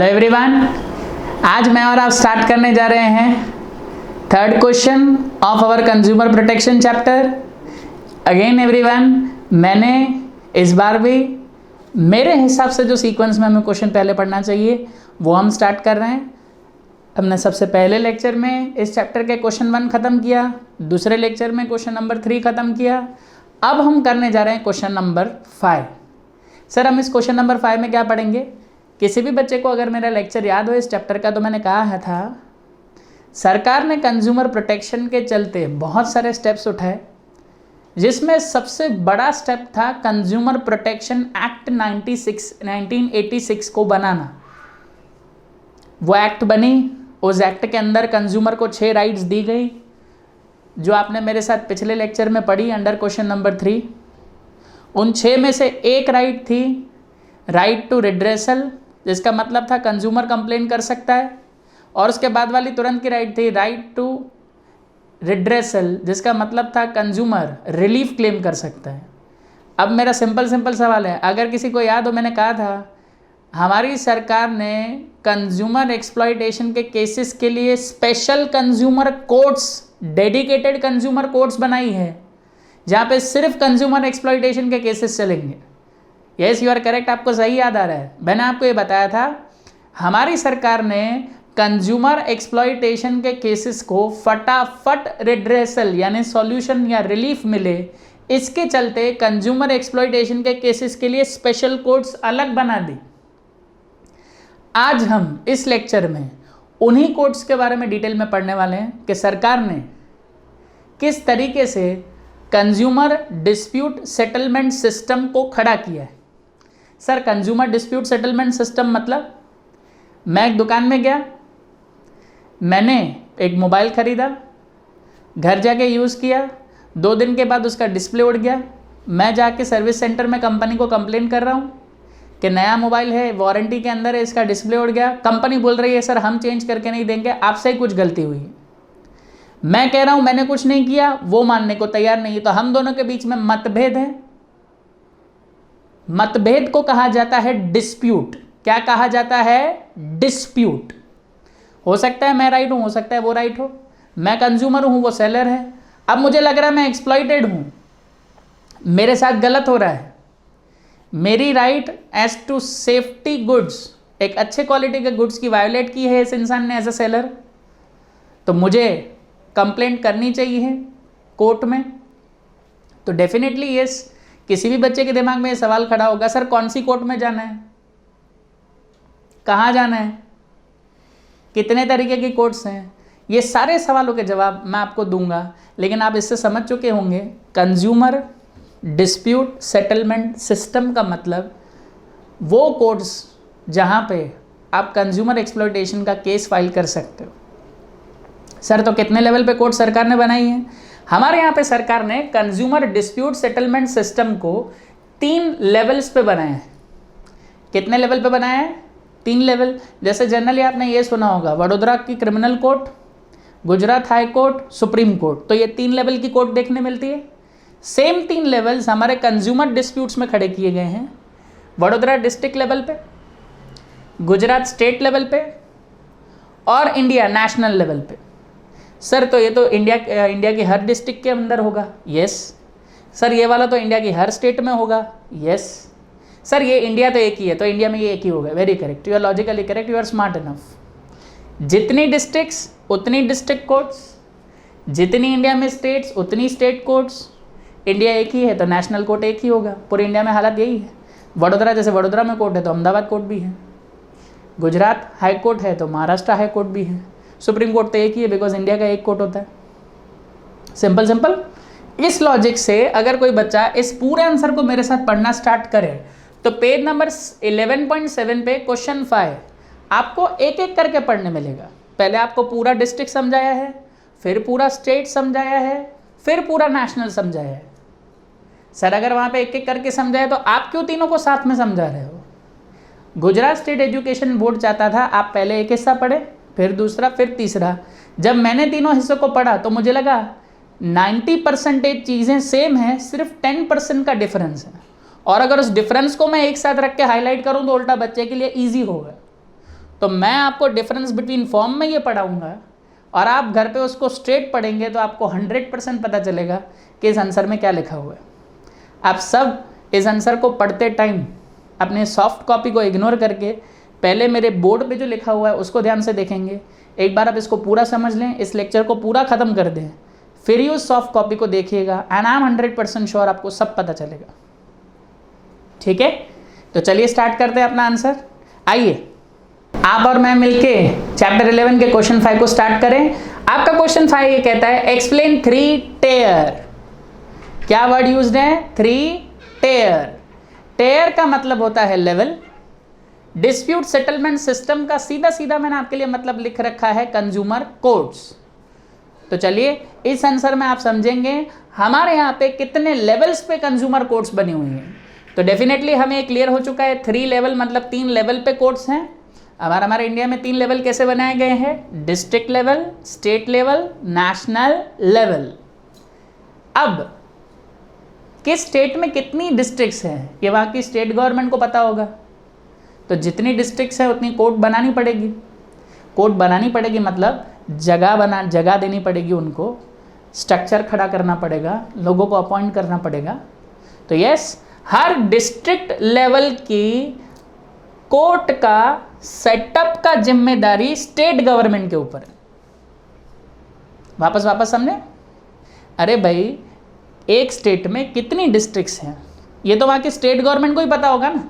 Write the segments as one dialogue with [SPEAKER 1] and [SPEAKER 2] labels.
[SPEAKER 1] Hello everyone, आज मैं और आप स्टार्ट करने जा रहे हैं third question of our consumer protection chapter. Again everyone, मैंने इस बार भी मेरे हिसाब से जो सीक्वेंस में हमें क्वेश्चन पहले पढ़ना चाहिए वो हम स्टार्ट कर रहे हैं। हमने सबसे पहले लेक्चर में इस चैप्टर के क्वेश्चन 1 ख़त्म किया, दूसरे लेक्चर में क्वेश्चन नंबर 3 ख़त्म किया। अब हम करने जा रहे हैं क्वेश्चन नंबर 5। सर, हम इस क्वेश्चन नंबर 5 में क्या पढ़ेंगे? किसी भी बच्चे को अगर मेरा लेक्चर याद हो इस चैप्टर का, तो मैंने कहा था सरकार ने कंज्यूमर प्रोटेक्शन के चलते बहुत सारे स्टेप्स उठाए, जिसमें सबसे बड़ा स्टेप था कंज्यूमर प्रोटेक्शन एक्ट 1986 को बनाना। वो एक्ट बनी, उस एक्ट के अंदर कंज्यूमर को 6 राइट्स दी गई, जो आपने मेरे साथ पिछले लेक्चर में पढ़ी अंडर क्वेश्चन नंबर 3। उन 6 में से एक राइट थी राइट टू रिड्रेसल, जिसका मतलब था कंज्यूमर कंप्लेन कर सकता है, और उसके बाद वाली तुरंत की राइट थी राइट टू रिड्रेसल, जिसका मतलब था कंज्यूमर रिलीफ क्लेम कर सकता है। अब मेरा सिंपल सवाल है, अगर किसी को याद हो, मैंने कहा था हमारी सरकार ने कंज्यूमर एक्सप्लॉयटेशन के केसेस के लिए special consumer courts, dedicated consumer courts बनाई है, जहाँ पे सिर्फ कंज्यूमर एक्सप्लॉयटेशन के केसेस चलेंगे। यस, यू आर करेक्ट, आपको सही याद आ रहा है। मैंने आपको ये बताया था हमारी सरकार ने कंज्यूमर एक्सप्लॉयटेशन के केसेस को फटाफट रिड्रेसल यानी सॉल्यूशन या रिलीफ मिले, इसके चलते कंज्यूमर एक्सप्लॉयटेशन के केसेस के लिए स्पेशल कोर्ट्स अलग बना दी। आज हम इस लेक्चर में उन्हीं कोर्ट्स के बारे में डिटेल में पढ़ने वाले हैं कि सरकार ने किस तरीके से कंज्यूमर डिस्प्यूट सेटलमेंट सिस्टम को खड़ा किया है। Sir, consumer dispute settlement system मतलब मैं एक दुकान में गया, मैंने एक मोबाइल ख़रीदा, घर जाके यूज़ किया, 2 दिन के बाद उसका डिस्प्ले उड़ गया। मैं जाके सर्विस सेंटर में कंपनी को कंप्लेन कर रहा हूँ कि नया मोबाइल है, वारंटी के अंदर है, इसका डिस्प्ले उड़ गया। कंपनी बोल रही है सर हम चेंज करके नहीं देंगे, आपसे ही कुछ गलती हुई है। मैं कह रहा हूँ मैंने कुछ नहीं किया, वो मानने को तैयार नहीं है, तो हम दोनों के बीच में मतभेद है। मतभेद को कहा जाता है डिस्प्यूट। क्या कहा जाता है? डिस्प्यूट। हो सकता है मैं राइट हूं, हो सकता है वो राइट हो, मैं कंज्यूमर हूं, वो सेलर है। अब मुझे लग रहा है मैं एक्सप्लॉइटेड हूं, मेरे साथ गलत हो रहा है। मेरी right as to safety goods, एक अच्छे क्वालिटी के गुड्स की वायोलेट की है इस इंसान ने एज अ सेलर, तो मुझे कंप्लेंट करनी चाहिए कोर्ट में। तो डेफिनेटली यस, किसी भी बच्चे के दिमाग में ये सवाल खड़ा होगा, सर कौन सी कोर्ट में जाना है, कहाँ जाना है, कितने तरीके की कोर्ट्स हैं? ये सारे सवालों के जवाब मैं आपको दूंगा, लेकिन आप इससे समझ चुके होंगे कंज्यूमर डिस्प्यूट सेटलमेंट सिस्टम का मतलब वो कोर्ट्स जहाँ पे आप कंज्यूमर एक्सप्लॉयटेशन का केस फाइल कर सकते हो। सर, तो कितने लेवल पे कोर्ट सरकार ने बनाई है? हमारे यहाँ पे सरकार ने कंज्यूमर डिस्प्यूट सेटलमेंट सिस्टम को 3 लेवल्स पे बनाया है। कितने लेवल पे बनाया है? 3 लेवल। जैसे जनरली आपने ये सुना होगा वडोदरा की criminal court, Gujarat high court, supreme court, तो ये 3 लेवल की कोर्ट देखने मिलती है। सेम 3 लेवल्स हमारे कंज्यूमर डिस्प्यूट्स में खड़े किए गए हैं, वडोदरा डिस्ट्रिक्ट लेवल पे, गुजरात स्टेट लेवल पे और इंडिया नेशनल लेवल पे। सर, तो ये तो इंडिया की हर डिस्ट्रिक्ट के अंदर होगा। यस सर, ये वाला तो इंडिया की हर स्टेट में होगा। यस सर, ये इंडिया तो एक ही है, तो इंडिया में ये एक ही होगा। Very correct, you are logically correct, you are smart enough. जितनी डिस्ट्रिक्ट्स उतनी डिस्ट्रिक्ट कोर्ट्स, जितनी इंडिया में स्टेट्स उतनी स्टेट कोर्ट्स। इंडिया एक ही है तो नेशनल कोर्ट एक ही होगा। पूरे इंडिया में हालत यही है। वडोदरा, जैसे वडोदरा में कोर्ट है तो अहमदाबाद कोर्ट भी है, गुजरात हाई कोर्ट है तो महाराष्ट्र हाई कोर्ट भी है, सुप्रीम कोर्ट तो एक ही है बिकॉज इंडिया का एक कोर्ट होता है। सिंपल। इस लॉजिक से अगर कोई बच्चा इस पूरे आंसर को मेरे साथ पढ़ना स्टार्ट करे तो पेज नंबर 11.7 पे क्वेश्चन 5 आपको एक एक करके पढ़ने मिलेगा। पहले आपको पूरा डिस्ट्रिक्ट समझाया है, फिर पूरा स्टेट समझाया है, फिर पूरा नेशनल समझाया है। सर, अगर वहाँ पे एक एक करके समझाया तो आप क्यों तीनों को साथ में समझा रहे हो? गुजरात स्टेट एजुकेशन बोर्ड चाहता था आप पहले एक हिस्सा पढ़े, फिर दूसरा, फिर तीसरा। जब मैंने तीनों हिस्सों को पढ़ा तो मुझे लगा 90% चीज़ें सेम हैं, सिर्फ 10% का डिफरेंस है। और अगर उस डिफरेंस को मैं एक साथ रख के हाईलाइट करूं तो उल्टा बच्चे के लिए ईजी होगा। तो मैं आपको डिफरेंस बिटवीन फॉर्म में ये पढ़ाऊंगा और आप घर पे उसको स्ट्रेट पढ़ेंगे तो आपको 100% पता चलेगा कि इस आंसर में क्या लिखा हुआ है। आप सब इस आंसर को पढ़ते टाइम अपने सॉफ्ट कॉपी को इग्नोर करके पहले मेरे बोर्ड पे जो लिखा हुआ है उसको ध्यान से देखेंगे। एक बार आप इसको पूरा समझ लें, इस लेक्चर को पूरा ख़त्म कर दें, फिर ही उस सॉफ्ट कॉपी को देखिएगा एंड आई एम 100% श्योर आपको सब पता चलेगा। ठीक है, तो चलिए स्टार्ट करते हैं अपना आंसर। आइए आप और मैं मिलके चैप्टर 11 के क्वेश्चन 5 को स्टार्ट करें। आपका क्वेश्चन 5 ये कहता है एक्सप्लेन 3 टेयर। क्या वर्ड यूज्ड है? 3 टेयर। टेयर का मतलब होता है लेवल। डिस्प्यूट सेटलमेंट सिस्टम का सीधा सीधा मैंने आपके लिए मतलब लिख रखा है कंज्यूमर कोर्ट्स। तो चलिए इस आंसर में आप समझेंगे हमारे यहाँ पे कितने लेवल्स पे कंज्यूमर कोर्ट्स बनी हुई हैं। तो डेफिनेटली हमें क्लियर हो चुका है 3 लेवल मतलब 3 लेवल पे कोर्ट्स हैं। हमारे इंडिया में 3 लेवल कैसे बनाए गए हैं? District level, state level, national level. अब किस स्टेट में कितनी डिस्ट्रिक्ट्स हैं ये वहाँ की स्टेट गवर्नमेंट को पता होगा। तो जितनी डिस्ट्रिक्ट्स हैं उतनी कोर्ट बनानी पड़ेगी। कोर्ट बनानी पड़ेगी मतलब जगह देनी पड़ेगी, उनको स्ट्रक्चर खड़ा करना पड़ेगा, लोगों को अपॉइंट करना पड़ेगा। तो यस, हर डिस्ट्रिक्ट लेवल की कोर्ट का सेटअप का जिम्मेदारी स्टेट गवर्नमेंट के ऊपर है। वापस समझे? अरे भाई एक स्टेट में कितनी डिस्ट्रिक्ट्स हैं ये तो वहाँ की स्टेट गवर्नमेंट को ही पता होगा ना।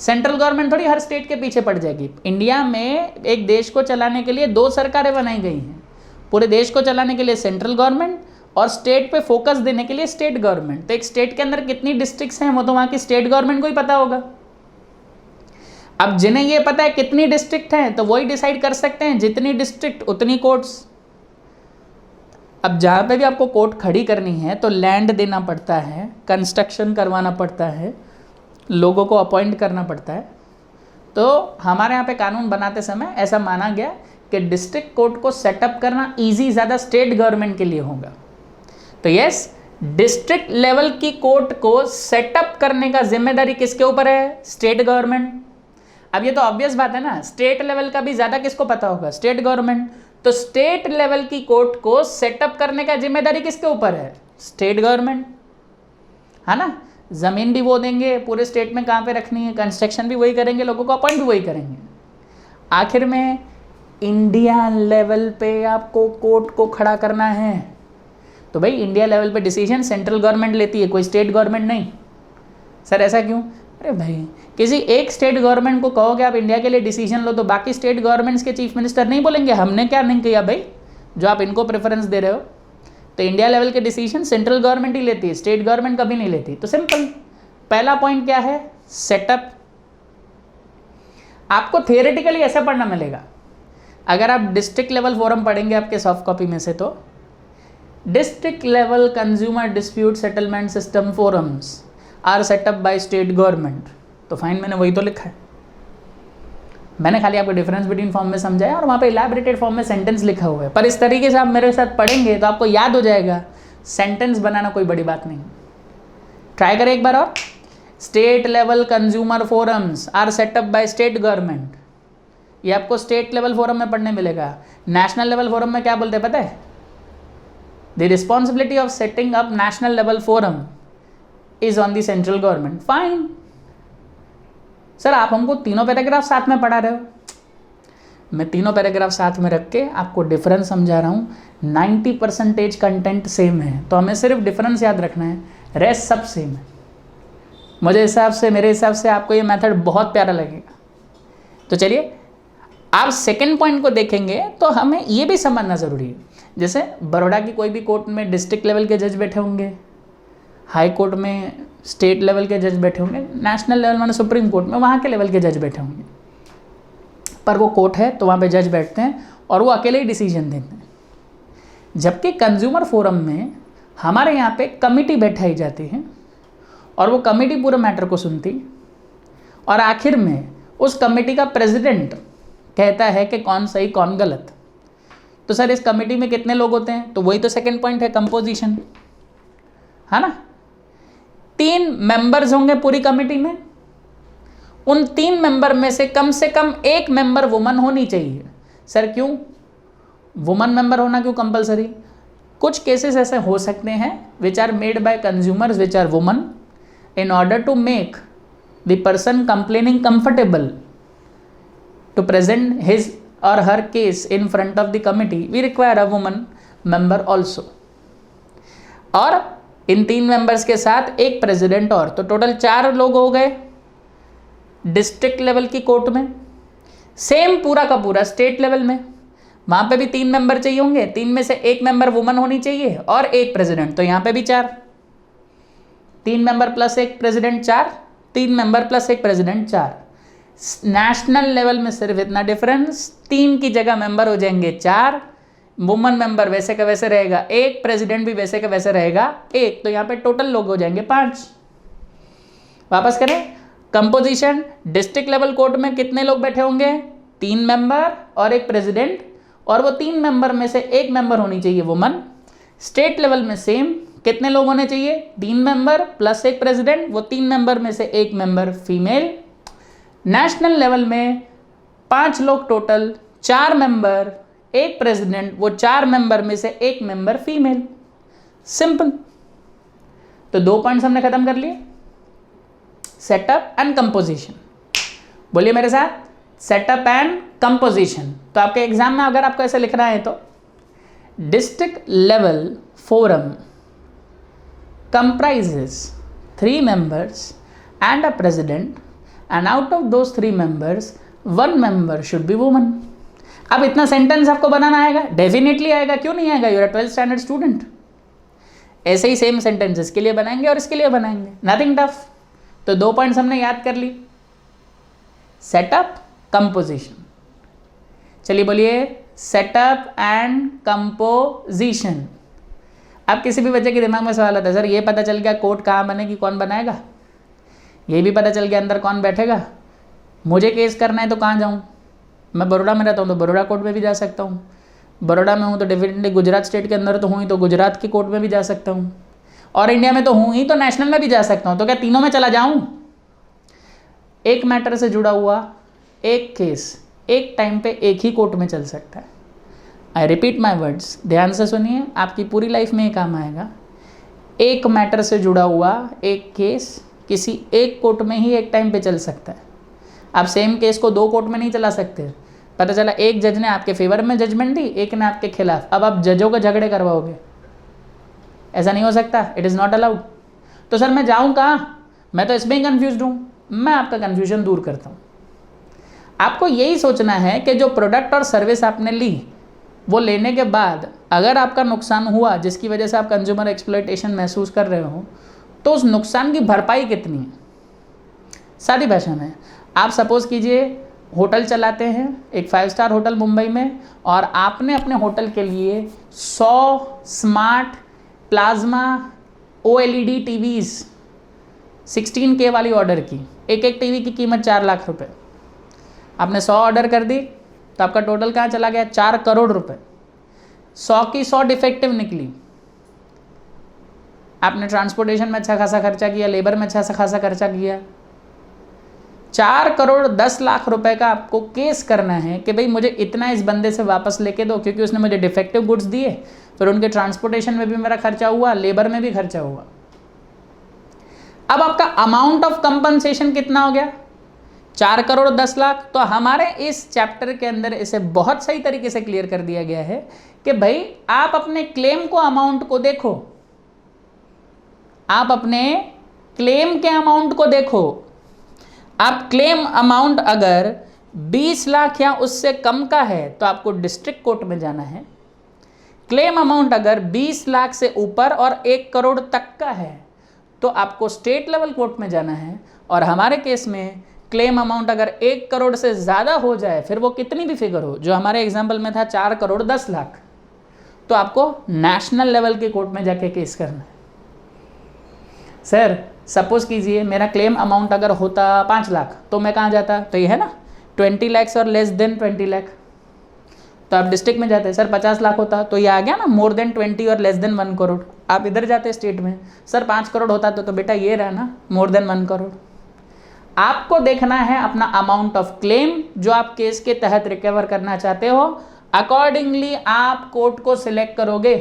[SPEAKER 1] सेंट्रल गवर्नमेंट थोड़ी हर स्टेट के पीछे पड़ जाएगी। इंडिया में एक देश को चलाने के लिए 2 सरकारें बनाई गई हैं। पूरे देश को चलाने के लिए सेंट्रल गवर्नमेंट और स्टेट पे फोकस देने के लिए स्टेट गवर्नमेंट। तो एक स्टेट के अंदर कितनी डिस्ट्रिक्ट्स हैं वो तो वहाँ की स्टेट गवर्नमेंट को ही पता होगा। अब जिन्हें ये पता है कितनी डिस्ट्रिक्ट हैं तो वही डिसाइड कर सकते हैं जितनी डिस्ट्रिक्ट उतनी कोर्ट्स। अब जहाँ पे भी आपको कोर्ट खड़ी करनी है तो लैंड देना पड़ता है, कंस्ट्रक्शन करवाना पड़ता है, लोगों को अपॉइंट करना पड़ता है। तो हमारे यहाँ पे कानून बनाते समय ऐसा माना गया कि डिस्ट्रिक्ट कोर्ट को सेटअप करना ईजी ज़्यादा स्टेट गवर्नमेंट के लिए होगा। तो यस, डिस्ट्रिक्ट लेवल की कोर्ट को सेटअप करने का जिम्मेदारी किसके ऊपर है? State government. अब ये तो ऑब्वियस बात है ना, स्टेट लेवल का भी ज़्यादा किसको पता होगा? State government. तो स्टेट लेवल की कोर्ट को सेटअप करने का जिम्मेदारी किसके ऊपर है? स्टेट गवर्नमेंट, है ना। ज़मीन भी वो देंगे, पूरे स्टेट में कहाँ पे रखनी है, कंस्ट्रक्शन भी वही करेंगे, लोगों को अपॉइंट भी वही करेंगे। आखिर में इंडिया लेवल पे आपको कोर्ट को खड़ा करना है तो भाई इंडिया लेवल पे डिसीजन सेंट्रल गवर्नमेंट लेती है, कोई स्टेट गवर्नमेंट नहीं। सर ऐसा क्यों? अरे भाई किसी एक स्टेट गवर्नमेंट को कहोगे आप इंडिया के लिए डिसीजन लो तो बाकी स्टेट गवर्नमेंट्स के चीफ मिनिस्टर नहीं बोलेंगे हमने क्या नहीं किया भाई, जो आप इनको प्रेफरेंस दे रहे हो। तो इंडिया लेवल के डिसीजन सेंट्रल गवर्नमेंट ही लेती है, स्टेट गवर्नमेंट कभी नहीं लेती। तो सिंपल पहला पॉइंट क्या है? सेटअप। आपको थियोरेटिकली ऐसा पढ़ना मिलेगा अगर आप डिस्ट्रिक्ट लेवल फोरम पढ़ेंगे आपके सॉफ्ट कॉपी में से, तो district level consumer dispute settlement system forums are set up by state government. तो फाइन, मैंने वही तो लिखा है। मैंने खाली आपको डिफरेंस बिटवीन फॉर्म में समझाया और वहाँ पे इलैबोरेटेड फॉर्म में सेंटेंस लिखा हुआ है। पर इस तरीके से आप मेरे साथ पढ़ेंगे तो आपको याद हो जाएगा, सेंटेंस बनाना कोई बड़ी बात नहीं। ट्राई करें एक बार और। State level consumer forums are set up by state government, ये आपको स्टेट लेवल फोरम में पढ़ने मिलेगा। नेशनल लेवल फोरम में क्या बोलते हैं पता है? The responsibility of setting up national level forum is on the central government. Fine sir, आप हमको तीनों पैराग्राफ साथ में पढ़ा रहे हो। मैं तीनों पैराग्राफ साथ में रख के आपको डिफरेंस समझा रहा हूँ। 90% कंटेंट सेम है तो हमें सिर्फ डिफरेंस याद रखना है, रेस्ट सब सेम है। मेरे हिसाब से आपको ये मेथड बहुत प्यारा लगेगा। तो चलिए आप सेकंड पॉइंट को देखेंगे तो हमें ये भी समझना ज़रूरी है। जैसे बड़ौदा की कोई भी कोर्ट में डिस्ट्रिक्ट लेवल के जज बैठे होंगे, हाई कोर्ट में स्टेट लेवल के जज बैठे होंगे, नेशनल लेवल माने सुप्रीम कोर्ट में वहाँ के लेवल के जज बैठे होंगे। पर वो कोर्ट है तो वहाँ पे जज बैठते हैं और वो अकेले ही डिसीजन देते हैं। जबकि कंज्यूमर फोरम में हमारे यहाँ पे कमिटी बैठाई जाती है और वो कमिटी पूरे मैटर को सुनती और आखिर में उस कमेटी का प्रेसिडेंट कहता है कि कौन सही कौन गलत। तो सर इस कमेटी में कितने लोग होते हैं? तो वही तो सेकंड पॉइंट है, कंपोजिशन, है ना। 3 मेंबर्स होंगे पूरी कमेटी में उन 3 मेंबर में से कम एक मेंबर वुमन होनी चाहिए। सर क्यों वुमन मेंबर होना क्यों कंपलसरी? कुछ केसेस ऐसे हो सकते हैं which are made by consumers which are women, in order to make the person complaining comfortable to present his or her case in front of the committee, we require a woman member also। और इन 3 members के साथ एक president और, तो total 4 लोग हो गए district level की कोर्ट में। सेम पूरा का पूरा स्टेट लेवल में, वहां पे भी 3 मेंबर चाहिए होंगे, 3 में से एक मेंबर वुमन होनी चाहिए और एक प्रेसिडेंट, तो यहां पे भी 4, 3 मेंबर प्लस एक प्रेसिडेंट 4, 3 मेंबर प्लस एक प्रेसिडेंट 4। नेशनल लेवल में सिर्फ इतना डिफरेंस, 3 की जगह मेंबर हो जाएंगे 4, वुमन मेंबर वैसे का वैसे रहेगा 1, प्रेसिडेंट भी वैसे का वैसे रहेगा 1, तो यहाँ पे टोटल लोग हो जाएंगे 5। वापस करें, कंपोजिशन डिस्ट्रिक्ट लेवल कोर्ट में कितने लोग बैठे होंगे? 3 मेंबर और एक प्रेसिडेंट, और वो 3 मेंबर में से एक मेंबर होनी चाहिए वुमन। स्टेट लेवल में सेम, कितने लोग होने चाहिए? 3 मेंबर प्लस एक प्रेसिडेंट, वो 3 मेंबर में से एक मेंबर फीमेल। नेशनल लेवल में 5 लोग टोटल, 4 मेंबर एक प्रेसिडेंट, वो 4 मेंबर में से एक मेंबर फीमेल। सिंपल। तो 2 पॉइंट्स हमने खत्म कर लिए, सेटअप एंड कंपोजिशन। बोलिए मेरे साथ, सेटअप एंड कंपोजिशन। तो आपके एग्जाम में अगर आपको ऐसे लिखना है तो district level forum comprises 3 members and a president, and out of those 3 members 1 member should be woman। अब इतना सेंटेंस आपको बनाना आएगा? डेफिनेटली आएगा, क्यों नहीं आएगा? Your 12th standard student. ऐसे ही सेम सेंटेंस इसके लिए बनाएंगे और इसके लिए बनाएंगे, नथिंग टफ। तो 2 पॉइंट्स हमने याद कर ली, सेटअप कंपोजिशन। चलिए बोलिए, सेटअप एंड कंपोजिशन। अब किसी भी बच्चे के दिमाग में सवाल आता है, सर ये पता चल गया कोर्ट कहाँ बनेगी, कौन बनाएगा, ये भी पता चल गया अंदर कौन बैठेगा, मुझे केस करना है तो कहाँ जाऊँ? मैं बड़ौदा में रहता हूँ तो बड़ौदा कोर्ट में भी जा सकता हूँ, बड़ौदा में हूँ तो डेफिनेटली गुजरात स्टेट के अंदर तो हूँ ही, तो गुजरात की कोर्ट में भी जा सकता हूँ, और इंडिया में तो हूँ ही तो नेशनल में भी जा सकता हूँ। तो क्या तीनों में चला जाऊँ? एक मैटर से जुड़ा हुआ एक केस एक टाइम पे एक ही कोर्ट में चल सकता है। आई रिपीट माई वर्ड्स, ध्यान से सुनिए, आपकी पूरी लाइफ में ये काम आएगा। एक मैटर से जुड़ा हुआ एक केस किसी एक कोर्ट में ही एक टाइम पे चल सकता है। आप सेम केस को 2 कोर्ट में नहीं चला सकते। पता चला एक जज ने आपके फेवर में जजमेंट दी, एक ने आपके खिलाफ, अब आप जजों का झगड़े करवाओगे, ऐसा नहीं हो सकता, इट इज़ नॉट अलाउड। तो सर मैं जाऊँ कहाँ? मैं तो इसमें ही कन्फ्यूज हूँ। मैं आपका कन्फ्यूजन दूर करता हूँ। आपको यही सोचना है कि जो प्रोडक्ट और सर्विस आपने ली, वो लेने के बाद अगर आपका नुकसान हुआ जिसकी वजह से आप कंज्यूमर एक्सप्लॉयटेशन महसूस कर रहे हो, तो उस नुकसान की भरपाई कितनी है? सादी भाषा में, आप सपोज कीजिए होटल चलाते हैं, एक 5 स्टार होटल मुंबई में, और आपने अपने होटल के लिए 100 smart plasma OLED TVs 16K वाली ऑर्डर की। एक एक टीवी की कीमत 4 लाख रुपए। आपने 100 ऑर्डर कर दी तो आपका टोटल कहाँ चला गया? 4 करोड़ रुपए। 100 की 100 डिफेक्टिव निकली। आपने ट्रांसपोर्टेशन में अच्छा खासा खर्चा किया, लेबर में अच्छा खासा खर्चा किया। 4 करोड़ 10 लाख रुपए का आपको केस करना है कि भाई मुझे इतना इस बंदे से वापस लेके दो, क्योंकि उसने मुझे डिफेक्टिव गुड्स दिए, फिर उनके ट्रांसपोर्टेशन में भी मेरा खर्चा हुआ, लेबर में भी खर्चा हुआ। अब आपका अमाउंट ऑफ कंपनसेशन कितना हो गया? 4 करोड़ 10 लाख। तो हमारे इस चैप्टर के अंदर इसे बहुत सही तरीके से क्लियर कर दिया गया है कि भाई आप अपने क्लेम को अमाउंट को देखो, आप अपने क्लेम के अमाउंट को देखो। आप क्लेम अमाउंट अगर 20 लाख या उससे कम का है तो आपको डिस्ट्रिक्ट कोर्ट में जाना है। क्लेम अमाउंट अगर 20 लाख से ऊपर और 1 करोड़ तक का है तो आपको स्टेट लेवल कोर्ट में जाना है। और हमारे केस में क्लेम अमाउंट अगर 1 करोड़ से ज़्यादा हो जाए, फिर वो कितनी भी फिगर हो, जो हमारे एग्जाम्पल में था 4 करोड़ 10 लाख, तो आपको नेशनल लेवल के कोर्ट में जाके केस करना है। सर सपोज कीजिए मेरा क्लेम अमाउंट अगर होता 5 लाख तो मैं कहाँ जाता? तो ये है ना 20 लाख और लेस देन 20 लाख, तो आप डिस्ट्रिक्ट में जाते। सर 50 लाख होता तो ये आ गया ना मोर देन 20 और लेस देन 1 करोड़, आप इधर जाते स्टेट में। सर 5 करोड़ होता तो बेटा ये रहा ना मोर देन 1 करोड़। आपको देखना है अपना अमाउंट ऑफ क्लेम जो आप केस के तहत रिकवर करना चाहते हो, अकॉर्डिंगली आप कोर्ट को सिलेक्ट करोगे।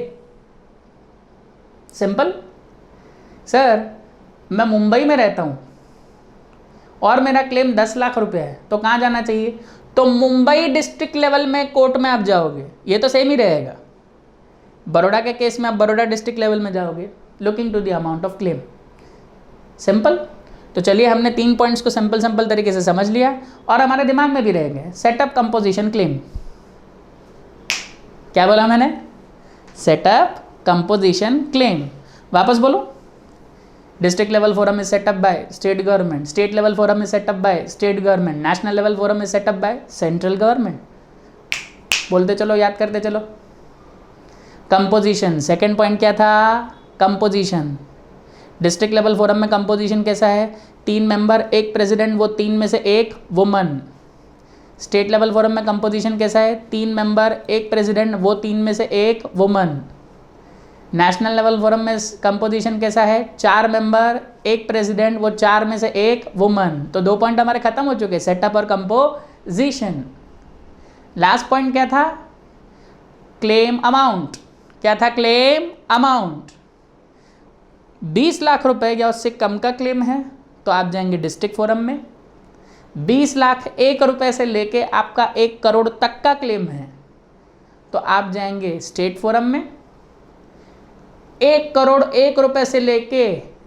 [SPEAKER 1] सिंपल। सर मैं मुंबई में रहता हूं और मेरा क्लेम 10 लाख रुपए है, तो कहां जाना चाहिए? तो मुंबई डिस्ट्रिक्ट लेवल में कोर्ट में आप जाओगे, ये तो सेम ही रहेगा। बड़ौदा के केस में आप बड़ौदा डिस्ट्रिक्ट लेवल में जाओगे, looking to the amount of claim. Simple. तो चलिए हमने 3 पॉइंट्स को सिंपल तरीके से समझ लिया और हमारे दिमाग में भी रह गए। Setup, composition, claim. क्या बोला मैंने? Setup, composition, claim. वापस बोलो। District level forum is setup by state government, state level forum is setup by state government, national level forum is setup by central government. बोलते चलो, याद करते चलो। कंपोजिशन, सेकंड पॉइंट क्या था? कंपोजिशन। डिस्ट्रिक्ट लेवल फोरम में composition कैसा है? 3 मेंबर, 1 प्रेसिडेंट, वो 3 में से 1 वुमन। स्टेट लेवल फोरम में कंपोजिशन कैसा है? 3 मेंबर, 1 प्रेसिडेंट, वो 3 में से 1 वुमन। नेशनल लेवल फोरम में कंपोजिशन कैसा है? 4 मेंबर, 1 प्रेसिडेंट, वो 4 में से 1 वुमन। तो 2 पॉइंट हमारे खत्म हो चुके, सेटअप और कंपोजिशन। लास्ट पॉइंट क्या था? Claim amount. क्या था? Claim amount. 20 लाख रुपए या उससे कम का क्लेम है तो आप जाएंगे डिस्ट्रिक्ट फोरम में। 20 लाख 1 रुपए से लेके आपका 1 करोड़ तक का क्लेम है तो आप जाएंगे स्टेट फोरम में। 1 करोड़ 1 रुपए से लेके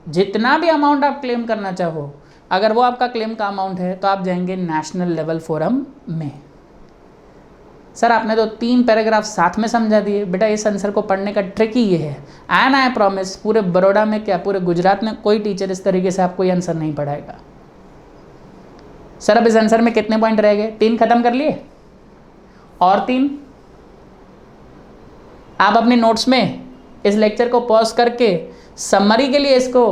[SPEAKER 1] जितना भी अमाउंट आप क्लेम करना चाहो, अगर वो आपका क्लेम का अमाउंट है तो आप जाएंगे नेशनल लेवल फोरम में। सर आपने तो 3 पैराग्राफ साथ में समझा दिए। बेटा इस आंसर को पढ़ने का ट्रिक ही ये है, एंड आई प्रॉमिस पूरे बड़ौदा में क्या पूरे गुजरात में कोई टीचर इस तरीके से आपको ये आंसर नहीं पढ़ाएगा। सर अब इस आंसर में कितने पॉइंट रह गए? 3 खत्म कर लिए और 3। आप अपने नोट्स में इस लेक्चर को पॉज करके समरी के लिए इसको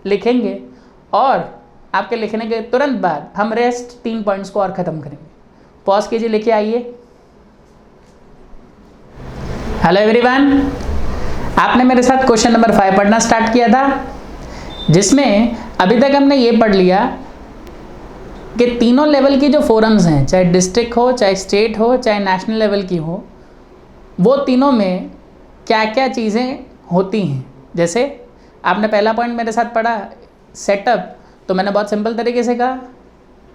[SPEAKER 1] लिखेंगे और आपके लिखने के तुरंत बाद हम रेस्ट 3 पॉइंट्स को और ख़त्म करेंगे। पॉज कीजिए, लिखिए, आइए। हेलो एवरीवन, आपने मेरे साथ क्वेश्चन नंबर 5 पढ़ना स्टार्ट किया था, जिसमें अभी तक हमने ये पढ़ लिया कि तीनों लेवल की जो फोरम्स हैं, चाहे डिस्ट्रिक्ट हो, चाहे स्टेट हो, चाहे नेशनल लेवल की हो, वो तीनों में क्या क्या चीज़ें होती हैं। जैसे आपने पहला पॉइंट मेरे साथ पढ़ा सेटअप, तो मैंने बहुत सिंपल तरीके से कहा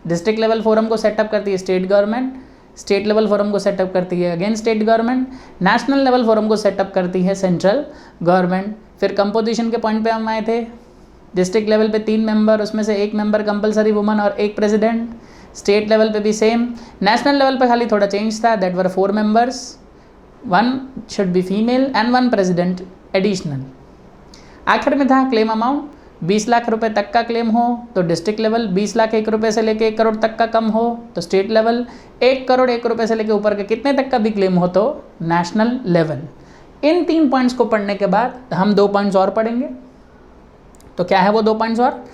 [SPEAKER 1] डिस्ट्रिक्ट लेवल फोरम को सेटअप करती है state government, state level forum को सेटअप करती है again state government, national level forum को सेटअप करती है सेंट्रल गवर्नमेंट। फिर कंपोजिशन के पॉइंट पे हम आए थे, डिस्ट्रिक्ट लेवल पे 3 मेंबर, उसमें से 1 मेंबर कंपलसरी वुमन और 1 प्रेसिडेंट। स्टेट लेवल पे भी सेम। नेशनल लेवल पे खाली थोड़ा चेंज था, that were 4 members, 1 should be female and 1 president additional. आखिर में था क्लेम अमाउंट, 20 लाख रुपए तक का क्लेम हो तो डिस्ट्रिक्ट लेवल, 20 लाख 1 रुपये से लेके 1 करोड़ तक का कम हो तो स्टेट लेवल, 1 करोड़ 1 रुपये से लेके ऊपर के कितने तक का भी क्लेम हो तो नेशनल लेवल। इन 3 पॉइंट्स को पढ़ने के बाद हम 2 पॉइंट्स और पढ़ेंगे। तो क्या है वो 2 पॉइंट्स और?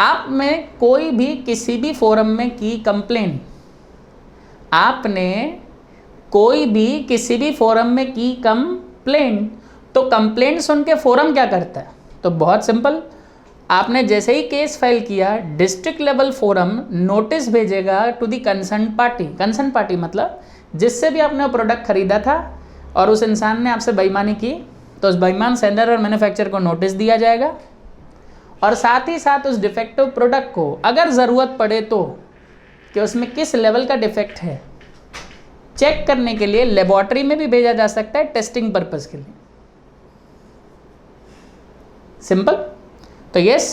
[SPEAKER 1] आप में कोई भी किसी भी फोरम में की कंप्लेन, आपने कोई भी किसी भी फोरम में की कंप्लेन, तो कंप्लेंट सुन के फोरम क्या करता है? तो बहुत सिंपल, आपने जैसे ही केस फाइल किया डिस्ट्रिक्ट लेवल फोरम नोटिस भेजेगा to the concern party. Concern party मतलब जिससे भी आपने वो प्रोडक्ट खरीदा था और उस इंसान ने आपसे बेईमानी की, तो उस बेईमान सेंडर और मैन्युफैक्चरर को नोटिस दिया जाएगा और साथ ही साथ उस डिफेक्टिव प्रोडक्ट को अगर ज़रूरत पड़े तो कि उसमें किस लेवल का डिफेक्ट है चेक करने के लिए लेबोरेटरी में भी भेजा जा सकता है टेस्टिंग पर्पस के लिए। सिंपल। तो यस,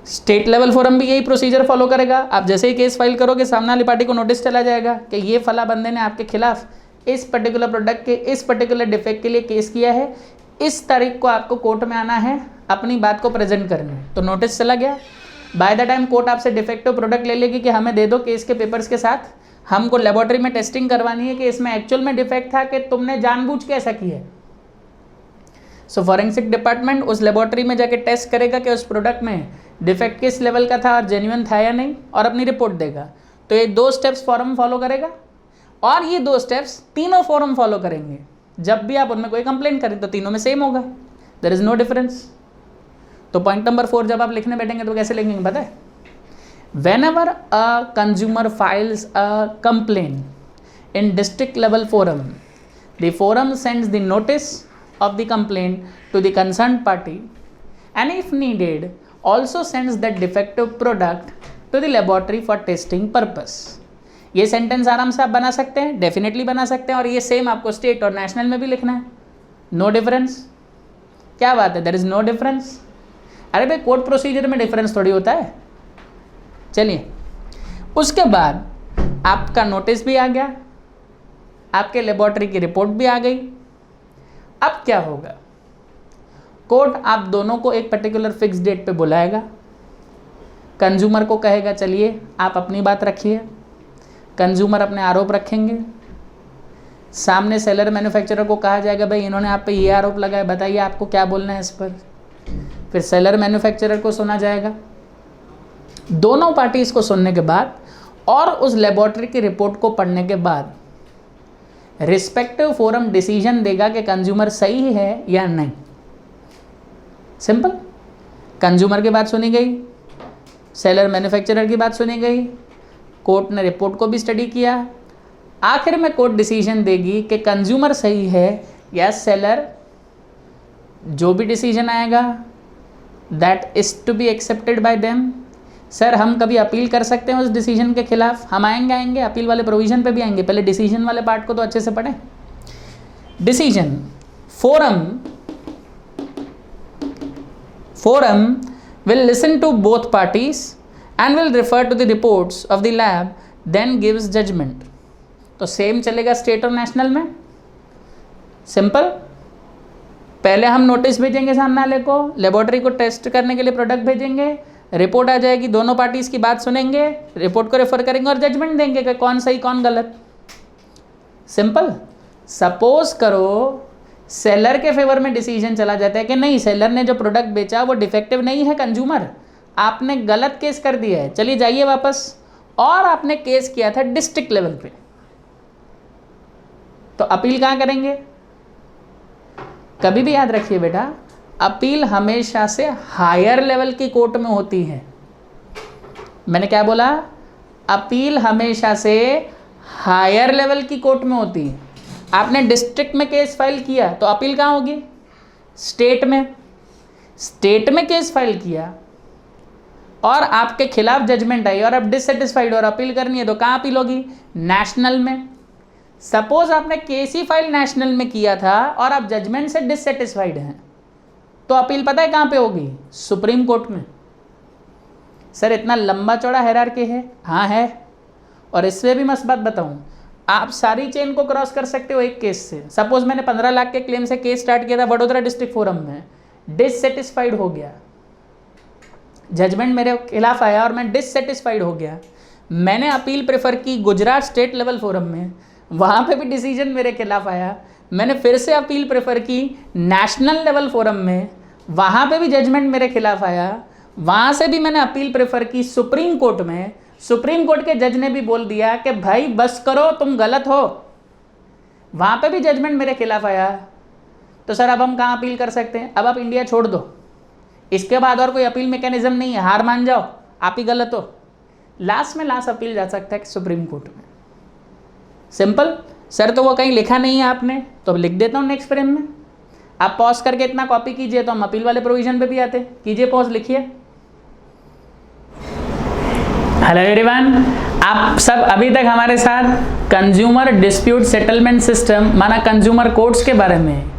[SPEAKER 1] स्टेट लेवल फोरम भी यही प्रोसीजर फॉलो करेगा। आप जैसे ही केस फाइल करोगे सामने वाली पार्टी को नोटिस चला जाएगा कि ये फला बंदे ने आपके खिलाफ इस पर्टिकुलर प्रोडक्ट के इस पर्टिकुलर डिफेक्ट के लिए केस किया है, इस तारीख को आपको कोर्ट में आना है अपनी बात को प्रेजेंट करने। तो नोटिस चला गया, बाय द टाइम कोर्ट आपसे डिफेक्टिव प्रोडक्ट ले लेगी कि हमें दे दो केस के पेपर्स के साथ, हमको लेबोरेटरी में टेस्टिंग करवानी है कि इसमें एक्चुअल में डिफेक्ट था कि तुमने जानबूझ के ऐसा किया है। सो फॉरेंसिक डिपार्टमेंट उस लेबोरेटरी में जाके टेस्ट करेगा कि उस प्रोडक्ट में डिफेक्ट किस लेवल का था और जेन्युइन था या नहीं, और अपनी रिपोर्ट देगा। तो ये 2 स्टेप्स फॉरम फॉलो करेगा और ये 2 स्टेप्स तीनों फॉरम फॉलो करेंगे। जब भी आप उनमें कोई कंप्लेन करें तो तीनों में सेम होगा, देयर इज नो डिफरेंस। तो पॉइंट नंबर 4 जब आप लिखने बैठेंगे तो कैसे लिखेंगे पता है? whenever a consumer files a complaint in district level forum, the forum sends the notice of the complaint to the concerned party and if needed also sends that defective product to the laboratory for testing purpose. ये sentence आराम से आप बना सकते हैं, definitely बना सकते हैं, और ये सेम आपको स्टेट और नेशनल में भी लिखना है. No difference. क्या बात है, देयर इज नो डिफरेंस. अरे भाई कोर्ट प्रोसीजर में डिफरेंस थोड़ी होता है. चलिए, उसके बाद आपका नोटिस भी आ गया, आपके लेबोरेटरी की रिपोर्ट भी आ गई. अब क्या होगा, कोर्ट आप दोनों को एक पर्टिकुलर फिक्स डेट पे बुलाएगा. कंज्यूमर को कहेगा चलिए आप अपनी बात रखिए, कंज्यूमर अपने आरोप रखेंगे. सामने सेलर मैन्युफैक्चरर को कहा जाएगा भाई इन्होंने आप पे ये आरोप लगाया, बताइए आपको क्या बोलना है इस पर. फिर सेलर मैन्युफैक्चरर को सुना जाएगा. दोनों पार्टीज को सुनने के बाद और उस लेबोरेटरी की रिपोर्ट को पढ़ने के बाद रिस्पेक्टिव फोरम डिसीजन देगा कि कंज्यूमर सही है या नहीं. सिंपल. कंज्यूमर की बात सुनी गई, सेलर मैन्युफैक्चरर की बात सुनी गई, कोर्ट ने रिपोर्ट को भी स्टडी किया. आखिर में कोर्ट डिसीजन देगी कि कंज्यूमर सही है या सेलर. जो भी डिसीजन आएगा that is to be accepted by them. Sir हम कभी अपील कर सकते हैं उस डिसीजन के खिलाफ? हम आएंगे अपील वाले प्रोविजन पे भी आएंगे. पहले डिसीजन वाले पार्ट को तो अच्छे से पढ़ें. Decision forum will listen to both parties and will refer to the reports of the lab, then gives judgment. तो सेम चलेगा स्टेट और नेशनल में. सिंपल. पहले हम नोटिस भेजेंगे सामने वाले को, लेबोरेटरी को टेस्ट करने के लिए प्रोडक्ट भेजेंगे, रिपोर्ट आ जाएगी, दोनों पार्टीज की बात सुनेंगे, रिपोर्ट को रेफर करेंगे और जजमेंट देंगे कि कौन सही कौन गलत. सिंपल. सपोज करो सेलर के फेवर में डिसीजन चला जाता है कि नहीं सेलर ने जो प्रोडक्ट बेचा वो डिफेक्टिव नहीं है, कंज्यूमर आपने गलत केस कर दिया है, चलिए जाइए वापस. और आपने केस किया था डिस्ट्रिक्ट लेवल पे, तो अपील कहाँ करेंगे? कभी भी याद रखिए बेटा, अपील हमेशा से हायर लेवल की कोर्ट में होती है. मैंने क्या बोला? अपील हमेशा से हायर लेवल की कोर्ट में होती है. आपने डिस्ट्रिक्ट में केस फाइल किया तो अपील कहाँ होगी? स्टेट में. स्टेट में केस फाइल किया और आपके खिलाफ जजमेंट आई और आप डिससेटिस्फाइड और अपील करनी है तो कहाँ अपील होगी? नेशनल में. सपोज आपने केस ही फाइल नेशनल में किया था और आप जजमेंट से डिससेटिस्फाइड हैं तो अपील पता है कहाँ पे होगी? सुप्रीम कोर्ट में. सर इतना लंबा चौड़ा हायरार्की है? हाँ है. और इससे भी मस्त बात बताऊं, आप सारी चेन को क्रॉस कर सकते हो एक केस से. सपोज मैंने 15 लाख के क्लेम से केस स्टार्ट किया था वडोदरा डिस्ट्रिक्ट फोरम में, डिससेटिस्फाइड हो गया, जजमेंट मेरे खिलाफ आया और मैं डिससेटिस्फाइड हो गया. मैंने अपील प्रेफर की गुजरात स्टेट लेवल फोरम में, वहाँ पे भी डिसीजन मेरे खिलाफ आया. मैंने फिर से अपील प्रेफर की नेशनल लेवल फोरम में, वहाँ पे भी जजमेंट मेरे खिलाफ आया. वहाँ से भी मैंने अपील प्रेफर की सुप्रीम कोर्ट में, सुप्रीम कोर्ट के जज ने भी बोल दिया कि भाई बस करो तुम गलत हो, वहाँ पे भी जजमेंट मेरे खिलाफ आया. तो सर अब हम कहाँ अपील कर सकते हैं? अब आप इंडिया छोड़ दो, इसके बाद और कोई अपील मैकेनिज्म नहीं है, हार मान जाओ, आप ही गलत हो. लास्ट में लास्ट अपील जा सकता है सुप्रीम कोर्ट में. सिंपल. सर तो वो कहीं लिखा नहीं है आपने, तो अब लिख देता हूँ नेक्स्ट फ्रेम में. आप पॉज करके इतना कॉपी कीजिए तो हम अपील वाले प्रोविजन पे भी आते. कीजिए पॉज, लिखिए. हेलो एवरीवन, आप सब अभी तक हमारे साथ कंज्यूमर डिस्प्यूट सेटलमेंट सिस्टम माना कंज्यूमर कोर्ट्स के बारे में,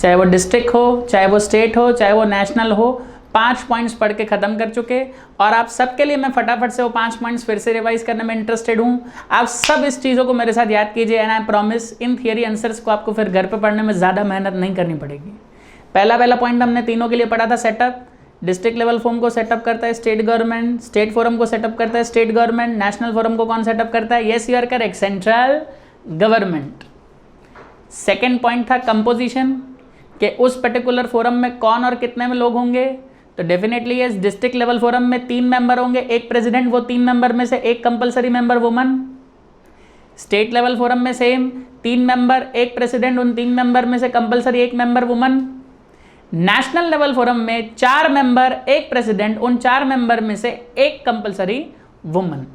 [SPEAKER 1] चाहे वो डिस्ट्रिक्ट हो, चाहे वो स्टेट हो, चाहे वो नेशनल हो, 5 पॉइंट्स पढ़ के ख़त्म कर चुके. और आप सबके लिए मैं फटाफट से वो 5 पॉइंट्स फिर से रिवाइज करने में इंटरेस्टेड हूँ. आप सब इस चीज़ों को मेरे साथ याद कीजिए and I promise in theory answers को आपको फिर घर पे पढ़ने में ज़्यादा मेहनत नहीं करनी पड़ेगी. पहला पॉइंट हमने तीनों के लिए पढ़ा था, सेटअप. डिस्ट्रिक्ट लेवल फोरम को सेटअप करता है स्टेट गवर्नमेंट, स्टेट फोरम को सेटअप करता है स्टेट गवर्नमेंट, नेशनल फोरम को कौन सेटअप करता है? Yes you are correct, central government. Second point था कंपोजिशन, कि उस पर्टिकुलर फोरम में कौन और कितने में लोग होंगे. तो definitely yes, district level forum में 3 मेंबर होंगे, एक प्रेसिडेंट, वो 3 मेंबर में से एक compulsory member woman. State level forum में सेम 3 मेंबर, एक प्रेसिडेंट, उन 3 मेंबर में से कंपलसरी एक member woman. National level forum में 4 मेंबर, एक प्रेसिडेंट, उन 4 मेंबर में से एक कंपलसरी वुमन।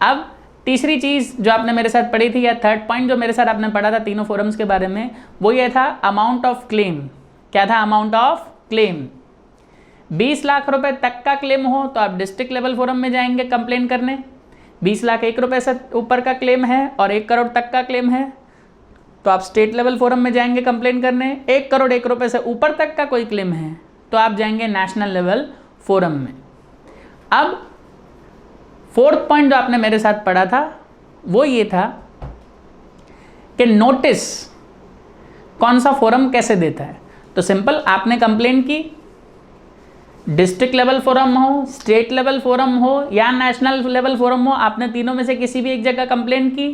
[SPEAKER 1] अब तीसरी चीज़ जो आपने मेरे साथ पढ़ी थी, या थर्ड पॉइंट जो मेरे साथ आपने पढ़ा था तीनों फोरम्स के बारे में, वो ये था अमाउंट ऑफ क्लेम। क्या था अमाउंट ऑफ क्लेम? 20 लाख रुपए तक का क्लेम हो तो आप डिस्ट्रिक्ट लेवल फोरम में जाएंगे कंप्लेन करने। 20 लाख 1 रुपए से ऊपर का क्लेम है और 1 करोड़ तक का क्लेम है तो आप स्टेट लेवल फोरम में जाएंगे कंप्लेन करने। 1 करोड़ 1 रुपए से ऊपर तक का कोई क्लेम है तो आप जाएंगे नेशनल लेवल फोरम में। अब फोर्थ पॉइंट जो आपने मेरे साथ पढ़ा था वो ये था कि नोटिस कौन सा फोरम कैसे देता है। तो सिंपल, आपने कंप्लेन की, डिस्ट्रिक्ट लेवल फोरम हो, स्टेट लेवल फोरम हो या नेशनल लेवल फोरम हो, आपने तीनों में से किसी भी एक जगह कंप्लेन की,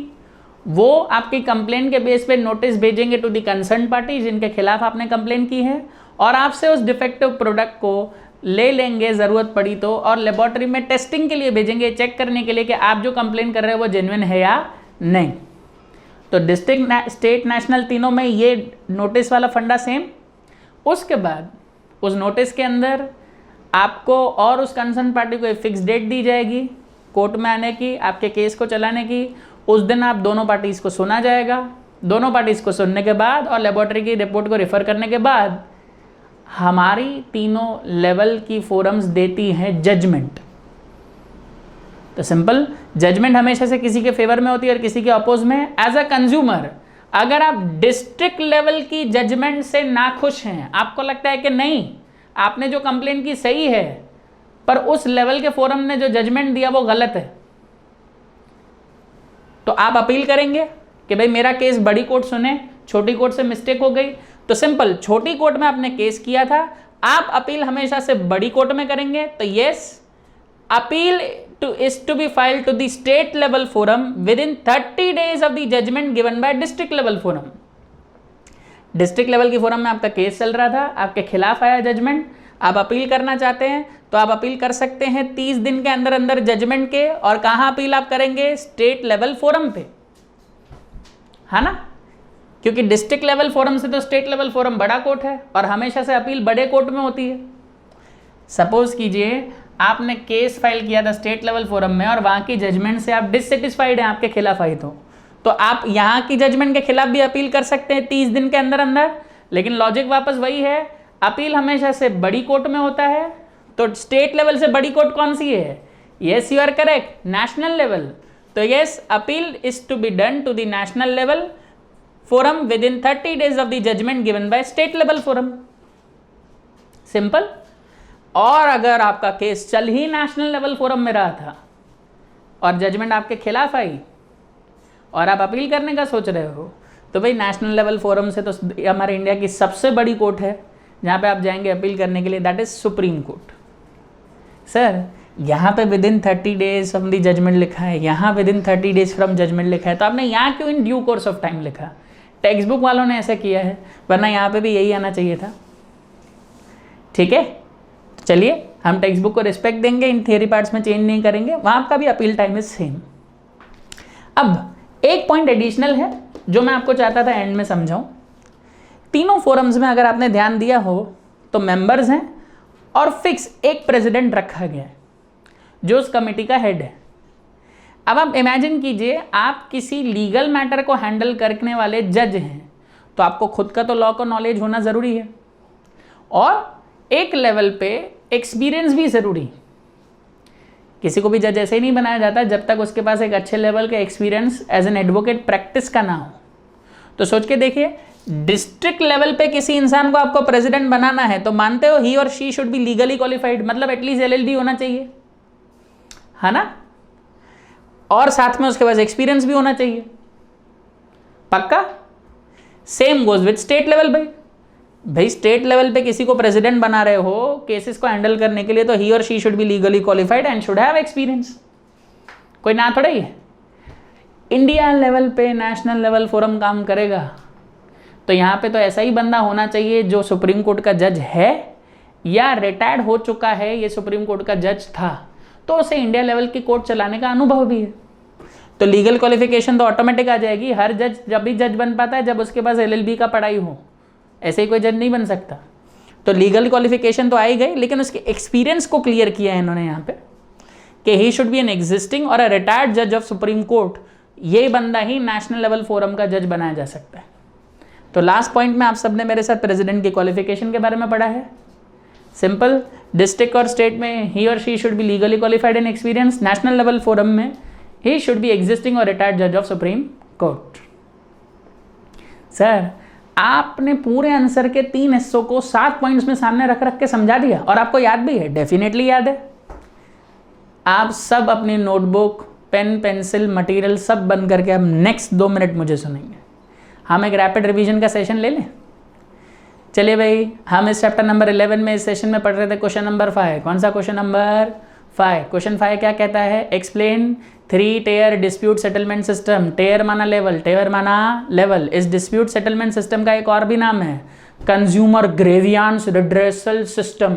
[SPEAKER 1] वो आपकी कंप्लेन के बेस पे नोटिस भेजेंगे टू द कंसर्न पार्टी जिनके खिलाफ आपने कंप्लेन की है, और आपसे उस डिफेक्टिव प्रोडक्ट को ले लेंगे ज़रूरत पड़ी तो, और लेबोरेटरी में टेस्टिंग के लिए भेजेंगे, चेक करने के लिए कि आप जो कंप्लेन कर रहे हैं वो जेन्युइन है या नहीं। तो डिस्ट्रिक्ट, स्टेट, नेशनल तीनों में ये नोटिस वाला फंडा सेम। उसके बाद उस नोटिस के अंदर आपको और उस कंसर्न पार्टी को एक फिक्स डेट दी जाएगी कोर्ट में आने की, आपके केस को चलाने की। उस दिन आप दोनों पार्टीज़ को सुना जाएगा। दोनों पार्टीज़ को सुनने के बाद और लेबोरेटरी की रिपोर्ट को रेफर करने के बाद हमारी तीनों लेवल की फोरम्स देती हैं जजमेंट। तो सिंपल, जजमेंट हमेशा से किसी के फेवर में होती है और किसी के अपोज में। एज अ कंज्यूमर, अगर आप डिस्ट्रिक्ट लेवल की जजमेंट से नाखुश हैं, आपको लगता है कि नहीं आपने जो कंप्लेन की सही है पर उस लेवल के फोरम ने जो जजमेंट दिया वो गलत है, तो आप अपील करेंगे कि भाई मेरा केस बड़ी कोर्ट सुने, छोटी कोर्ट से मिस्टेक हो गई। तो सिंपल, छोटी कोर्ट में आपने केस किया था, आप अपील हमेशा से बड़ी कोर्ट में करेंगे। तो yes, appeal is to be filed to the state level forum within 30 days of the judgment given by district level forum। District level की फोरम में आपका केस चल रहा था, आपके खिलाफ आया जजमेंट, आप अपील करना चाहते हैं तो आप अपील कर सकते हैं 30 दिन के अंदर अंदर जजमेंट के। और कहाँ अपील आप करेंगे? स्टेट लेवल फोरम पे, है ना, क्योंकि डिस्ट्रिक्ट लेवल फोरम से तो स्टेट लेवल फोरम बड़ा कोर्ट है और हमेशा से अपील बड़े कोर्ट में होती है। सपोज कीजिए आपने केस फाइल किया था स्टेट लेवल फोरम में और वहाँ की जजमेंट से आप डिससेटिस्फाइड हैं, आपके खिलाफ आई तो आप यहाँ की जजमेंट के खिलाफ भी अपील कर सकते हैं 30 दिन के अंदर अंदर। लेकिन लॉजिक वापस वही है, अपील हमेशा से बड़ी कोर्ट में होता है। तो स्टेट लेवल से बड़ी कोर्ट कौन सी है? Yes, you are correct, national level. तो yes, appeal is to be done to the national level forum within 30 days of the judgement given by state level forum. Simple. और अगर आपका case चल ही national level forum में रहा था और judgement आपके खिलाफ आई और आप अपील करने का सोच रहे हो, तो भाई नेशनल लेवल फोरम से तो हमारे इंडिया की सबसे बड़ी कोर्ट है जहाँ पे आप जाएंगे अपील करने के लिए, that is supreme court. Sir, यहाँ पे within 30 days from the judgment लिखा है, यहाँ within 30 days from judgment लिखा है, तो आपने यहाँ क्यों in due course of time लिखा? टेक्स्ट बुक वालों ने ऐसा किया है, वरना यहाँ पे भी यही आना चाहिए था। ठीक है, तो चलिए हम टेक्स्ट बुक को रिस्पेक्ट देंगे, इन थियरी पार्ट्स में चेंज नहीं करेंगे, वहाँ का भी अपील टाइम इज सेम। अब एक पॉइंट एडिशनल है जो मैं आपको चाहता था एंड में समझाऊं। तीनों फोरम्स में अगर आपने ध्यान दिया हो तो मेंबर्स हैं और फिक्स एक प्रेसिडेंट रखा गया है जो उस कमेटी का हेड है। अब आप इमेजिन कीजिए आप किसी लीगल मैटर को हैंडल करने वाले जज हैं, तो आपको खुद का तो लॉ का नॉलेज होना ज़रूरी है और एक लेवल पे एक्सपीरियंस भी ज़रूरी। किसी को भी जज ऐसे ही नहीं बनाया जाता जब तक उसके पास एक अच्छे लेवल के experience as an advocate practice का ना हो। तो सोच के देखिए, डिस्ट्रिक्ट लेवल पे किसी इंसान को आपको प्रेसिडेंट बनाना है तो मानते हो ही और she should be legally qualified, मतलब एटलीस्ट LLB होना चाहिए, है ना, और साथ में उसके पास एक्सपीरियंस भी होना चाहिए, पक्का। Same goes with state level. भाई स्टेट लेवल पे किसी को प्रेसिडेंट बना रहे हो केसेस को हैंडल करने के लिए, तो ही और she should be legally qualified and should have experience. कोई ना थोड़ा ही है। इंडिया लेवल पे नेशनल लेवल फोरम काम करेगा तो यहाँ पे तो ऐसा ही बंदा होना चाहिए जो सुप्रीम कोर्ट का जज है या रिटायर्ड हो चुका है, ये सुप्रीम कोर्ट का जज था, तो उसे इंडिया लेवल की कोर्ट चलाने का अनुभव भी है। तो लीगल क्वालिफिकेशन तो ऑटोमेटिक आ जाएगी। हर जज जब भी जज बन पाता है जब उसके पास LLB का पढ़ाई हो, ऐसे ही कोई जज नहीं बन सकता। तो लीगल क्वालिफिकेशन तो आई गई, लेकिन उसके एक्सपीरियंस को क्लियर किया है इन्होंने यहाँ पे कि he should be an existing और अ रिटायर्ड जज ऑफ सुप्रीम कोर्ट, ये बंदा ही नेशनल लेवल फोरम का जज बनाया जा सकता है। तो लास्ट पॉइंट में आप सबने मेरे साथ प्रेसिडेंट की क्वालिफिकेशन के बारे में पढ़ा है। सिंपल, डिस्ट्रिक्ट और स्टेट में ही और she should be legally qualified and experience, national level forum में ही शुड बी एग्जिस्टिंग और रिटायर्ड जज ऑफ सुप्रीम कोर्ट। सर आपने पूरे आंसर के 3 हिस्सों को 7 पॉइंट्स में सामने रख रख के समझा दिया और आपको याद भी है, डेफिनेटली याद है। आप सब अपनी नोटबुक, पेन, पेंसिल, मटेरियल सब बंद करके अब नेक्स्ट 2 मिनट मुझे सुनेंगे। हम एक रैपिड रिवीजन का सेशन ले लें। चलिए भाई, हम इस चैप्टर नंबर 11 में इस सेशन में पढ़ रहे थे क्वेश्चन नंबर 5। कौन सा क्वेश्चन नंबर 5? क्वेश्चन 5 क्या कहता है? एक्सप्लेन 3 टेयर डिस्प्यूट सेटलमेंट सिस्टम। टेयर माना लेवल, टेयर माना लेवल। इस डिस्प्यूट सेटलमेंट सिस्टम का एक और भी नाम है consumer grievance redressal system.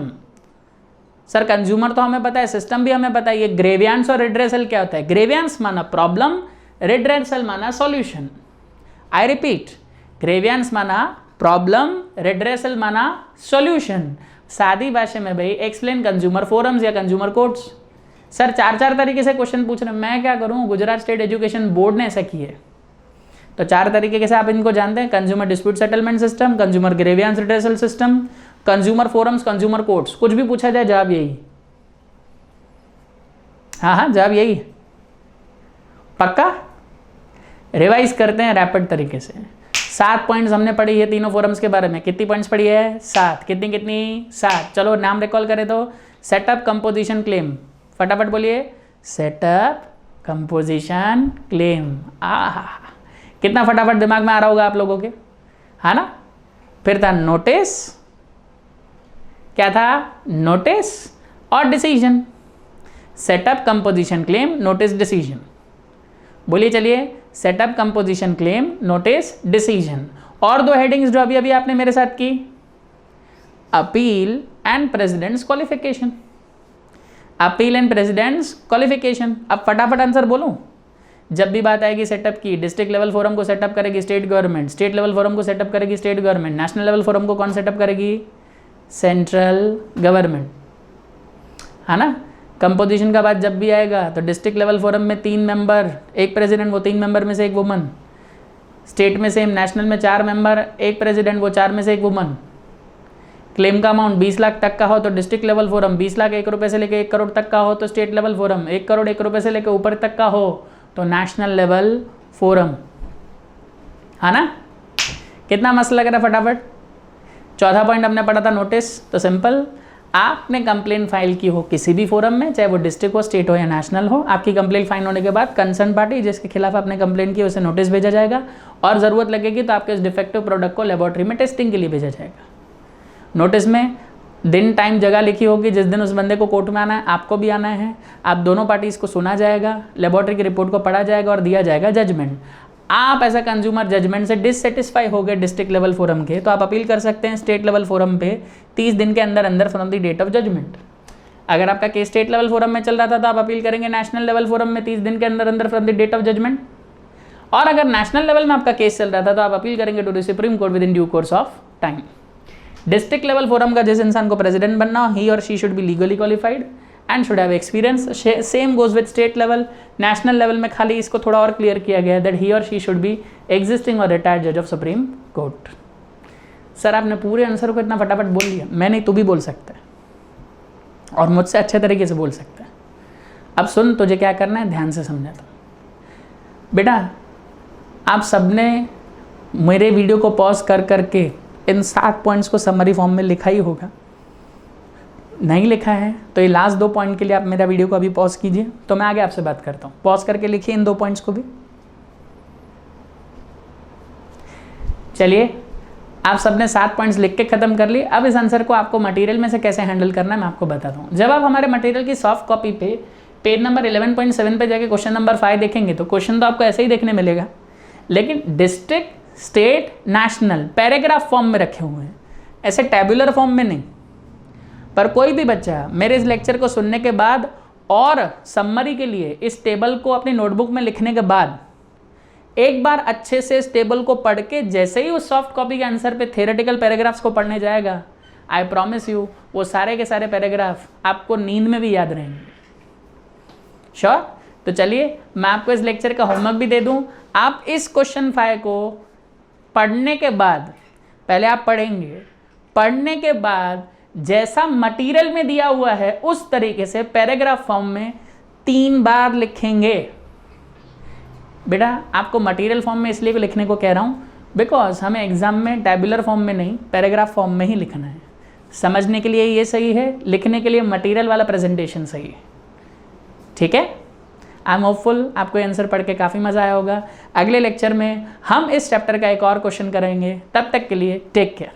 [SPEAKER 1] Sir consumer तो हमें पता है, सिस्टम भी हमें पता है, ये ग्रेवियांस और रिड्रेसल क्या होता है? ग्रेवियांस माना प्रॉब्लम, रिड्रेसल माना सॉल्यूशन। आई रिपीट, ग्रेवियांस माना प्रॉब्लम, रिड्रेसल माना सॉल्यूशन। सादी भाषा में भाई एक्सप्लेन कंज्यूमर फोरम्स या कंज्यूमर कोर्ट्स। सर 4 तरीके से क्वेश्चन पूछ रहे हैं, मैं क्या करूं? गुजरात स्टेट एजुकेशन बोर्ड ने ऐसा किया है। तो 4 तरीके से आप इनको जानते हैं, consumer dispute settlement system, consumer grievance redressal system, consumer forums, consumer courts. कुछ भी पूछा जाए जवाब यही। हाँ, जवाब यही। पक्का? रिवाइज करते हैं रैपिड तरीके से। 7 पॉइंट्स हमने पढ़ी है तीनों फोरम्स के बारे में। कितनी पॉइंट्स पढ़ी है? 7। कितनी? 7। चलो नाम रिकॉल करें तो सेटअप, कंपोजिशन, क्लेम। फटाफट बोलिए, सेटअप, कंपोजिशन, क्लेम। कितना फटाफट दिमाग में आ रहा होगा आप लोगों के, है ना? फिर था नोटिस। क्या था? नोटिस और decision. Setup, composition, claim, notice, decision. बोलिए चलिए, setup, composition, claim, notice, decision. और 2 हेडिंग्स जो अभी अभी आपने मेरे साथ की, appeal and presidents qualification. Appeal and presidents qualification. अब फटाफट आंसर बोलूं। जब भी बात आएगी सेटअप की, डिस्ट्रिक्ट लेवल फोरम को सेटअप करेगी state government, state level forum को सेटअप करेगी state government, national level forum को कौन सेटअप करेगी? सेंट्रल गवर्नमेंट, है ना? कंपोजिशन का बात जब भी आएगा तो डिस्ट्रिक्ट लेवल फोरम में 3 मेंबर, 1 प्रेसिडेंट, वो 3 मेंबर में से 1 वुमन। स्टेट में सेम, नेशनल में 4 मेंबर, 1 प्रेसिडेंट, वो 4 में से 1 वुमन। क्लेम का अमाउंट 20 लाख तक का हो तो डिस्ट्रिक्ट लेवल फोरम, 20 लाख 1 रुपये से लेकर 1 करोड़ तक का हो तो स्टेट लेवल फोरम, 1 करोड़ 1 रुपये से लेकर ऊपर तक का हो तो नेशनल लेवल फोरम, है ना? कितना मस्त लग रहा है? फटाफट। चौथा पॉइंट हमने पढ़ा था नोटिस। तो सिंपल, आपने कंप्लेन फाइल की हो किसी भी फोरम में, चाहे वो डिस्ट्रिक्ट हो, स्टेट हो या नेशनल हो, आपकी कंप्लेन फाइल होने के बाद कंसर्न पार्टी जिसके खिलाफ आपने कंप्लेन की उसे नोटिस भेजा जाएगा और ज़रूरत लगेगी तो आपके इस डिफेक्टिव प्रोडक्ट को लेबोरेटरी में टेस्टिंग के लिए भेजा जाएगा। नोटिस में दिन, टाइम, जगह लिखी होगी, जिस दिन उस बंदे को कोर्ट में आना है, आपको भी आना है। आप दोनों पार्टीज को सुना जाएगा, लेबोरेटरी की रिपोर्ट को पढ़ा जाएगा और दिया जाएगा जजमेंट। आप ऐसा कंज्यूमर जजमेंट से डिससेटिस्फाई हो गए डिस्ट्रिक्ट लेवल फोरम के, तो आप अपील कर सकते हैं स्टेट लेवल फोरम पे 30 दिन के अंदर अंदर from the date of judgment. अगर आपका केस स्टेट लेवल फोरम में चल रहा था तो आप अपील करेंगे नेशनल लेवल फोरम में 30 दिन के अंदर अंदर from the date of judgment. और अगर नेशनल लेवल में आपका केस चल रहा था तो आप अपील करेंगे to the supreme court within due course of time. District level forum का जिस इंसान को प्रेसिडेंट बनना हो, ही और she should be legally qualified and should have experience. Same goes with state level. National level में खाली इसको थोड़ा और क्लियर किया गया है दैट ही और शी शुड बी एग्जिस्टिंग और रिटायर्ड जज ऑफ सुप्रीम कोर्ट। सर आपने पूरे आंसर को इतना फटाफट बोल दिया, मैं नहीं, तू भी बोल सकता है और मुझसे अच्छे तरीके से बोल सकता है। अब सुन, तुझे क्या करना है, ध्यान से समझाता हूँ बेटा। आप सबने मेरे वीडियो को पॉज कर करके इन 7 पॉइंट्स को समरी फॉर्म में लिखा ही होगा। नहीं लिखा है तो ये लास्ट 2 पॉइंट के लिए आप मेरा वीडियो को अभी पॉज कीजिए, तो मैं आगे आपसे बात करता हूँ। पॉज करके लिखिए इन 2 पॉइंट्स को भी। चलिए, आप सबने 7 पॉइंट्स लिख के खत्म कर लिए। अब इस आंसर को आपको मटेरियल में से कैसे हैंडल करना है मैं आपको बताता हूँ। जब आप हमारे मटेरियल की सॉफ्ट कॉपी पे पेज नंबर 11.7 पे जाके क्वेश्चन नंबर 5 देखेंगे तो क्वेश्चन तो आपको ऐसे ही देखने मिलेगा, लेकिन district, state, national paragraph form में रखे हुए हैं, ऐसे टैबुलर फॉर्म में नहीं। पर कोई भी बच्चा मेरे इस लेक्चर को सुनने के बाद और समरी के लिए इस टेबल को अपनी नोटबुक में लिखने के बाद एक बार अच्छे से इस टेबल को पढ़ के जैसे ही उस सॉफ्ट कॉपी के आंसर पे थ्योरेटिकल पैराग्राफ्स को पढ़ने जाएगा, आई प्रॉमिस यू वो सारे के सारे पैराग्राफ आपको नींद में भी याद रहेंगे। श्योर? तो चलिए मैं आपको इस लेक्चर का होमवर्क भी दे दूं। आप इस क्वेश्चन 5 को पढ़ने के बाद, पहले आप पढ़ेंगे, पढ़ने के बाद जैसा मटेरियल में दिया हुआ है उस तरीके से पैराग्राफ फॉर्म में 3 बार लिखेंगे। बेटा आपको मटेरियल फॉर्म में इसलिए लिखने को कह रहा हूँ बिकॉज हमें एग्जाम में टैबुलर फॉर्म में नहीं, पैराग्राफ फॉर्म में ही लिखना है। समझने के लिए ये सही है, लिखने के लिए मटेरियल वाला प्रेजेंटेशन सही है। ठीक है? आई एम होपफुल आपको आंसर पढ़ के काफ़ी मज़ा आया होगा। अगले लेक्चर में हम इस चैप्टर का एक और क्वेश्चन करेंगे। तब तक के लिए टेक केयर।